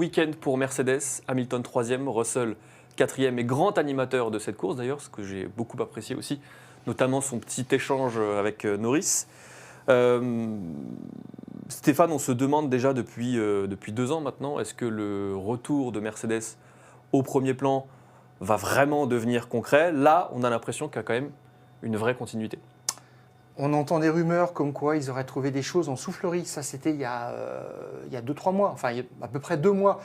week-end pour Mercedes, Hamilton 3e, Russell 4e et grand animateur de cette course d'ailleurs, ce que j'ai beaucoup apprécié aussi, notamment son petit échange avec Norris. Stéphane, on se demande déjà depuis 2 ans maintenant, est-ce que le retour de Mercedes au premier plan va vraiment devenir concret? Là, on a l'impression qu'il y a quand même une vraie continuité. On entend des rumeurs comme quoi ils auraient trouvé des choses en soufflerie. Ça, c'était il y a 2-3 mois, enfin il y a à peu près 2 mois.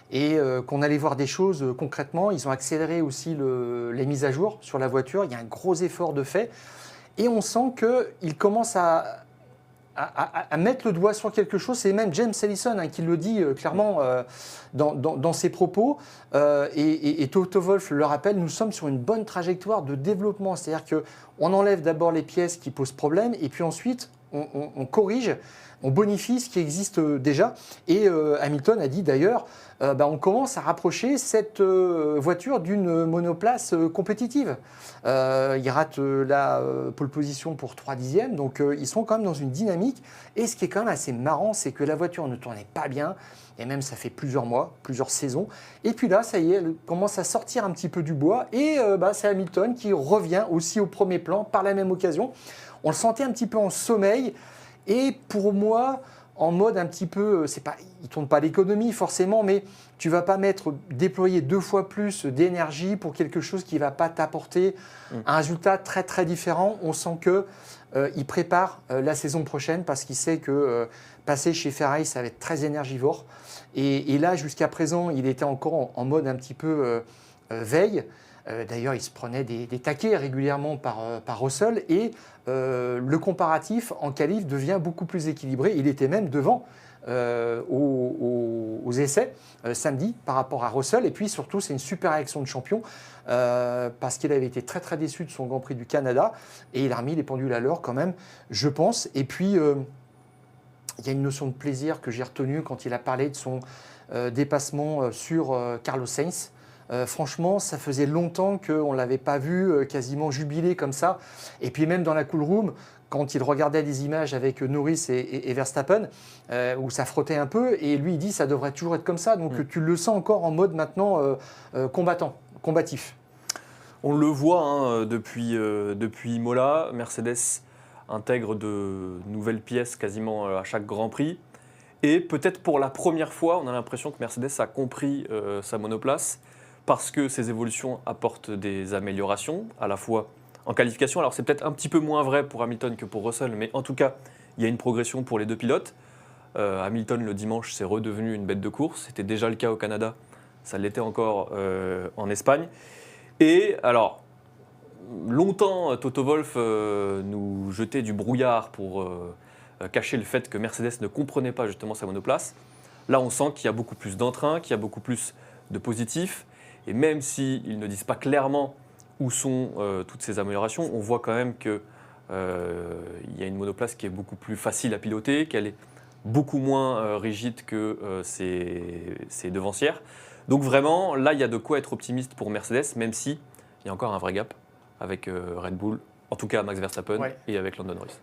Et qu'on allait voir des choses concrètement. Ils ont accéléré aussi les mises à jour sur la voiture. Il y a un gros effort de fait. Et on sent qu'ils commencent à mettre le doigt sur quelque chose. C'est même James Allison qui le dit clairement dans ses propos. Et Toto Wolff le rappelle, nous sommes sur une bonne trajectoire de développement. C'est-à-dire qu'on enlève d'abord les pièces qui posent problème et puis ensuite on corrige, on bonifie ce qui existe déjà. Et Hamilton a dit d'ailleurs, on commence à rapprocher cette voiture d'une monoplace compétitive. Il rate la pole position pour 3 dixièmes, donc ils sont quand même dans une dynamique. Et ce qui est quand même assez marrant, c'est que la voiture ne tournait pas bien, et même ça fait plusieurs mois, plusieurs saisons. Et puis là, ça y est, elle commence à sortir un petit peu du bois, et c'est Hamilton qui revient aussi au premier plan par la même occasion. On le sentait un petit peu en sommeil, et pour moi, en mode un petit peu, il ne tourne pas l'économie forcément, mais tu ne vas pas déployer 2 fois plus d'énergie pour quelque chose qui ne va pas t'apporter un résultat très très différent. On sent qu'il prépare la saison prochaine parce qu'il sait que passer chez Ferrari, ça va être très énergivore. Et là, jusqu'à présent, il était encore en mode un petit peu veille. D'ailleurs, il se prenait des taquets régulièrement par Russell et le comparatif en qualif devient beaucoup plus équilibré. Il était même devant aux essais samedi par rapport à Russell. Et puis surtout, c'est une super réaction de champion parce qu'il avait été très très déçu de son Grand Prix du Canada et il a remis les pendules à l'heure quand même, je pense. Et puis, il y a une notion de plaisir que j'ai retenue quand il a parlé de son dépassement sur Carlos Sainz. Franchement, ça faisait longtemps qu'on ne l'avait pas vu quasiment jubiler comme ça. Et puis même dans la cool room, quand il regardait des images avec Norris et Verstappen, où ça frottait un peu, et lui il dit ça devrait toujours être comme ça. Donc tu le sens encore en mode maintenant combatif. On le voit depuis Imola, Mercedes intègre de nouvelles pièces quasiment à chaque Grand Prix. Et peut-être pour la première fois, on a l'impression que Mercedes a compris sa monoplace, parce que ces évolutions apportent des améliorations, à la fois en qualification. Alors c'est peut-être un petit peu moins vrai pour Hamilton que pour Russell, mais en tout cas, il y a une progression pour les 2 pilotes. Hamilton, le dimanche, c'est redevenu une bête de course. C'était déjà le cas au Canada, ça l'était encore en Espagne. Et alors, longtemps, Toto Wolff nous jetait du brouillard pour cacher le fait que Mercedes ne comprenait pas justement sa monoplace. Là, on sent qu'il y a beaucoup plus d'entrain, qu'il y a beaucoup plus de positifs. Et même s'ils ne disent pas clairement où sont toutes ces améliorations, on voit quand même qu'il y a une monoplace qui est beaucoup plus facile à piloter, qu'elle est beaucoup moins rigide que ses devancières. Donc vraiment, là, il y a de quoi être optimiste pour Mercedes, même s'il y a encore un vrai gap avec Red Bull, en tout cas Max Verstappen et avec Lando Norris.